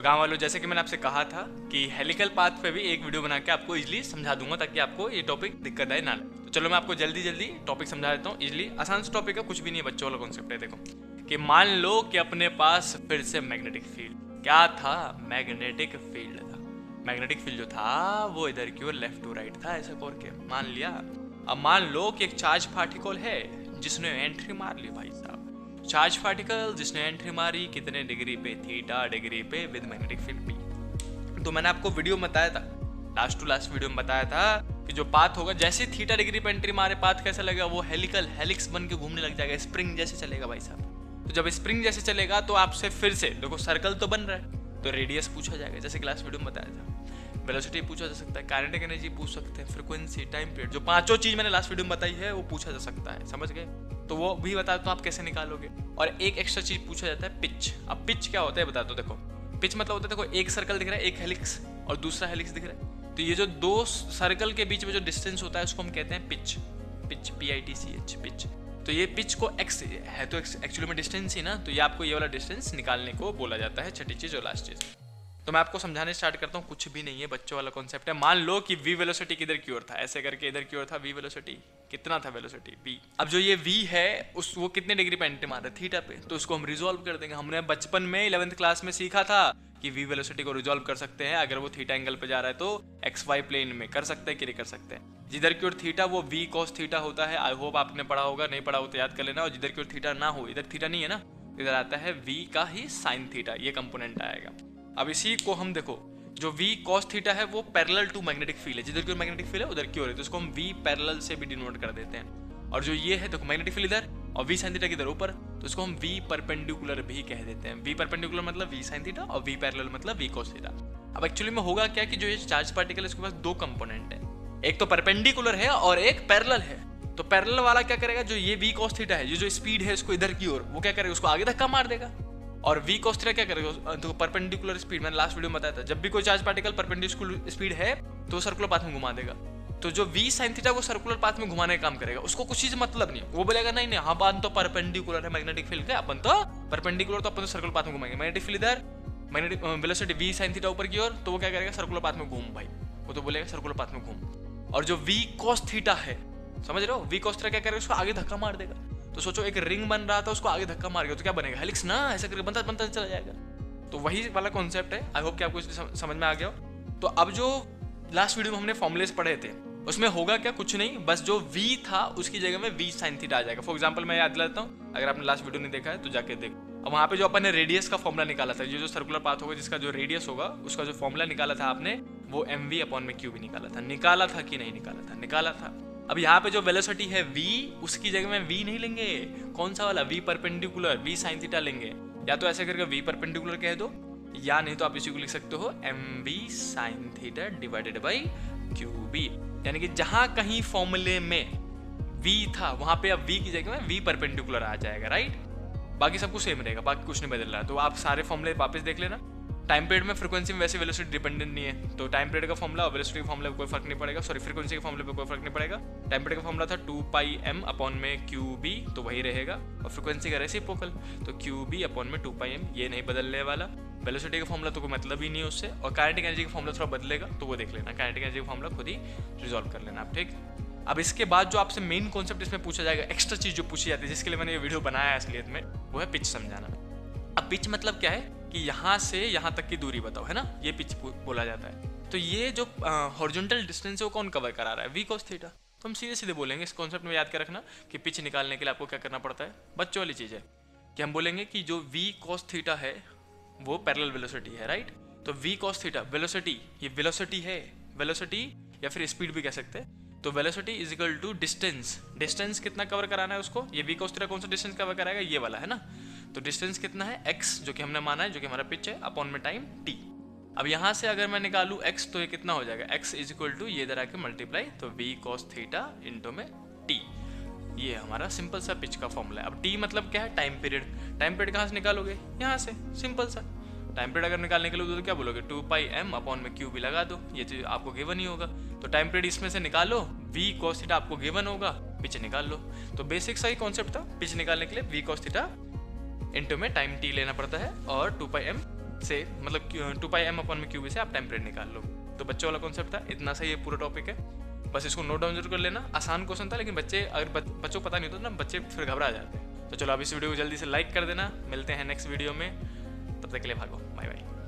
गांव वालों, जैसे कि मैंने आपसे कहा था कि हेलिकल पाथ पे भी एक वीडियो बना के आपको इजीली समझा दूंगा ताकि आपको ये टॉपिक दिक्कत आए ना लगे। तो चलो मैं आपको जल्दी जल्दी टॉपिक समझा देता हूँ इजीली। आसान सा टॉपिक है, कुछ भी नहीं है, बच्चों वाला कॉन्सेप्ट है। देखो कि मान लो कि अपने पास फिर से मैग्नेटिक फील्ड क्या था, मैग्नेटिक फील्ड था। मैग्नेटिक फील्ड जो था वो इधर की ओर लेफ्ट टू राइट था, ऐसा करके मान लिया। अब मान लो कि एक चार्ज पार्टिकल है जिसने एंट्री मार ली। भाई साहब, चार्ज पार्टिकल जिसने एंट्री मारी कितने डिग्री पे, थीटा डिग्री पे विद मैग्नेटिक फील्ड पी। तो मैंने आपको वीडियो में बताया था, लास्ट टू लास्ट वीडियो में बताया था कि जो पाथ होगा, जैसे थीटा डिग्री पे एंट्री मारे पाथ कैसा लगेगा, वो हेलिकल हेलिक्स बन के घूमने लग जाएगा, स्प्रिंग जैसे चलेगा भाई साहब। तो जब स्प्रिंग जैसे चलेगा तो आपसे फिर से देखो सर्कल तो बन रहा है, तो रेडियस पूछा जाएगा जैसे कि लास्ट वीडियो में बताया था। वेलोसिटी पूछा जा सकता है, काइनेटिक एनर्जी पूछ सकते हैं, फ्रीक्वेंसी, टाइम पीरियड, जो पांचों चीज मैंने लास्ट वीडियो में बताई है वो पूछा जा सकता है, समझ गए। तो वो भी बता दो आप कैसे निकालोगे। और एक एक्स्ट्रा चीज पूछा जाता है, पिच। अब पिच क्या होता है बता दो। देखो पिच मतलब होता है, देखो एक सर्कल दिख रहा है, एक हेलिक्स और दूसरा हेलिक्स दिख रहा है, तो ये जो दो सर्कल के बीच में जो डिस्टेंस होता है उसको हम कहते हैं पिच। Pitch, PITCH, pitch. तो ये पिच को एक्स है तो एक्चुअली में डिस्टेंस ही ना, तो ये आपको ये वाला डिस्टेंस निकालने को बोला जाता है। छठी चीज और लास्ट चीज, तो मैं आपको समझाने स्टार्ट करता हूँ। कुछ भी नहीं है, बच्चों वाला कॉन्सेप्ट है। मान लो कि v वेलोसिटी किधर की ओर था, ऐसे करके इधर की ओर था v वेलोसिटी। कितना था वेलोसिटी v। अब जो ये v है उस वो कितने डिग्री पे एंट्री मार रहा है, थीटा पे, तो उसको हम रिजॉल्व कर देंगे। हमने बचपन में 11th क्लास में सीखा था कि v वेलोसिटी को रिजॉल्व कर सकते हैं, अगर वो थीटा एंगल पे जा रहा है तो XY प्लेन में कर सकते हैं कि नहीं कर सकते हैं। जिधर की ओर थीटा वो v cos थीटा होता है। आई होप आपने पढ़ा होगा, नहीं पढ़ा हो तो याद कर लेना। और जिधर की ओर थीटा ना हो, इधर थीटा नहीं है ना, इधर आता है v का ही साइन थीटा, ये कंपोनेंट आएगा। अब इसी को हम देखो, जो v cos थीटा है वो पैरेलल टू मैग्नेटिक फील्ड है, जिधर की ओर मैग्नेटिक फील्ड है उधर की ओर है, तो उसको हम v पैरेलल से भी डिनोट कर देते हैं। और जो ये है देखो मैग्नेटिक फील्ड इधर और v sin थीटा किधर ऊपर, तो उसको हम v परपेंडिकुलर भी कह देते हैं। v परपेंडिकुलर मतलब v sin थीटा और v पैरेलल मतलब v cos थीटा। अब एक्चुअली में होगा क्या कि जो ये चार्ज पार्टिकल है इसके पास दो कंपोनेंट है, एक तो परपेंडिकुलर है और एक पैरेलल है। तो पैरेलल वाला क्या करेगा, जो ये v cos थीटा है, ये जो स्पीड है इसको इधर की ओर, वो क्या करेगा, उसको आगे धक्का मार देगा। और v cos थीटा क्या करेगा, तो परपेंडिकुलर स्पीड, मैंने लास्ट वीडियो में बताया था, जब भी कोई चार्ज पार्टिकल परपेंडिकुलर स्पीड है तो सर्कुलर पाथ में घुमा देगा। तो जो v sin थीटा वो सर्कुलर पाथ में घुमाने का काम करेगा, उसको कुछ चीज मतलब नहीं, वो बोलेगा नहीं नहीं अपन तो परपेंडिकुलर है मैग्नेटिक फील्ड के, अपन तो परपेंडिकुलर, तो अपन तो सर्कुलर पाथ में घुमाएंगे। मैग्नेटिक फील्ड इधर, magnetic velocity v sin theta ऊपर की ओर, तो वो क्या करेगा, सर्कुलर पाथ में घूम भाई, वो तो बोलेगा सर्कुलर पाथ में घूम। और जो v cos थीटा है, समझ रहे हो, v cos थीटा क्या करेगा, उसको आगे धक्का मार देगा। तो सोचो एक रिंग बन रहा था, उसको आगे धक्का मार गया तो क्या बनेगा, हेलिक्स ना, ऐसा करके बनता बनता चला जाएगा। तो वही वाला कॉन्सेप्ट है। आई होप कि आपको समझ में आ गया हो। तो अब जो लास्ट वीडियो में हमने फॉर्मुलेस पढ़े थे उसमें होगा क्या, कुछ नहीं, बस जो v था उसकी जगह में v sin थीटा आ जाएगा। फॉर एग्जांपल मैं याद दिलाता हूँ, अगर आपने लास्ट वीडियो नहीं देखा है तो जाके देखो। अब वहाँ पे जो अपन ने रेडियस का फॉर्मुला निकाला था, ये जो सर्कुलर पाथ होगा जिसका जो रेडियस होगा उसका जो फॉर्मुला निकाला था आपने, वो mv अपॉन में q भी निकाला था कि नहीं निकाला था, निकाला था। अब यहाँ पे जो वेलोसिटी है v, उसकी जगह में v नहीं लेंगे, कौन सा वाला, v perpendicular, v sin theta लेंगे। या तो ऐसे करके v परपेंडिकुलर कह दो, या नहीं तो आप इसी को लिख सकते हो mv sin theta divided by qb। यानी कि जहां कहीं फॉर्मूले में v था वहां पे अब v की जगह में v परपेंडिकुलर आ जाएगा, राइट। बाकी सब कुछ सेम रहेगा, बाकी कुछ नहीं बदल रहा है। तो आप सारे फॉर्मूले वापस देख लेना। टाइम पीरियड में फ्रीक्वेंसी में वैसे वेलोसिटी डिपेंडेंट नहीं है, तो टाइम पीरियड का फॉर्मुला और वेलोसिटी के फॉर्मुले पे कोई फर्क नहीं पड़ेगा, सॉरी फ्रीक्वेंसी के फॉर्मुले पे कोई फर्क नहीं पड़ेगा। टाइम पीरियड का फॉर्मुला था 2πm अपॉन में qb, तो वही रहेगा, और फ्रीक्वेंसी का रेसिप्रोकल तो qb अपॉन में 2πm, ये नहीं बदलने वाला। वेलोसिटी का फॉर्मुला तो कोई मतलब ही नहीं है उससे, और काइनेटिक एनर्जी का फॉर्मुला थोड़ा बदलेगा तो वो देख लेना, काइनेटिक एनर्जी का फॉर्मुला खुद ही रिजॉल्व कर लेना आप, ठीक। अब इसके बाद जो आपसे मेन कॉन्सेप्ट इसमें पूछा जाएगा, एक्स्ट्रा चीज जो पूछी जाती है, जिसके लिए मैंने ये वीडियो बनाया है असलियत में, वो है पिच समझाना। अब पिच मतलब क्या है कि यहाँ से यहाँ तक की दूरी बताओ, है ना, ये पिच बोला जाता है। तो ये जो हॉरिजॉन्टल डिस्टेंस है वो कौन कवर करा रहा है, v cos थीटा। तो हम सीधे सीधे बोलेंगे, इस कॉन्सेप्ट में याद कर रखना कि पिच निकालने के लिए आपको क्या करना पड़ता है, बच्चों वाली चीज़ है कि हम बोलेंगे कि जो v cos थीटा है वो पैरेलल वेलोसिटी है, राइट। तो v cos थीटा वेलोसिटी, ये वेलोसिटी है, वेलोसिटी या फिर स्पीड भी कह सकते हैं। तो velocity is equal to distance, distance कितना कवर कराना है उसको, ये v cos थीटा कौन सा डिस्टेंस कवर कराएगा, ये वाला है ना। तो डिस्टेंस कितना है, x, जो कि हमने माना है, जो कि हमारा पिच है, अपॉन में टाइम t। अब यहाँ से अगर मैं निकालूं x, तो ये कितना हो जाएगा, x इज इक्वल टू ये इधर आके मल्टीप्लाई, तो v cos थीटा इंटू में t। ये हमारा सिंपल सा पिच का फॉर्मूला है। अब t मतलब क्या है, टाइम पीरियड। टाइम पीरियड कहाँ से निकालोगे, यहाँ से, सिंपल सा। टाइम पीरियड अगर निकालने के लिए तो क्या बोलोगे, 2πm अपॉन में q भी लगा दो, ये तो आपको गिवन ही होगा। तो टाइम पीरियड इसमें से निकालो, v cos थीटा आपको गिवन होगा, पिच निकाल लो। तो बेसिक सा ही कॉन्सेप्ट था, पिच निकालने के लिए v cos थीटा इंटू में टाइम t लेना पड़ता है और 2πm से मतलब 2πm/क्यूब से आप टाइम पीरियड निकाल लो। तो बच्चों वाला कॉन्सेप्ट था, इतना सा ये पूरा टॉपिक है। बस इसको नोट डाउन जरूर कर लेना। आसान क्वेश्चन था, लेकिन बच्चे अगर बच्चों को पता नहीं होता ना, बच्चे फिर घबरा जाते हैं। तो चलो आप इस वीडियो को जल्दी से लाइक कर देना। मिलते हैं नेक्स्ट वीडियो में, तब तक के लिए भागो, बाय बाय।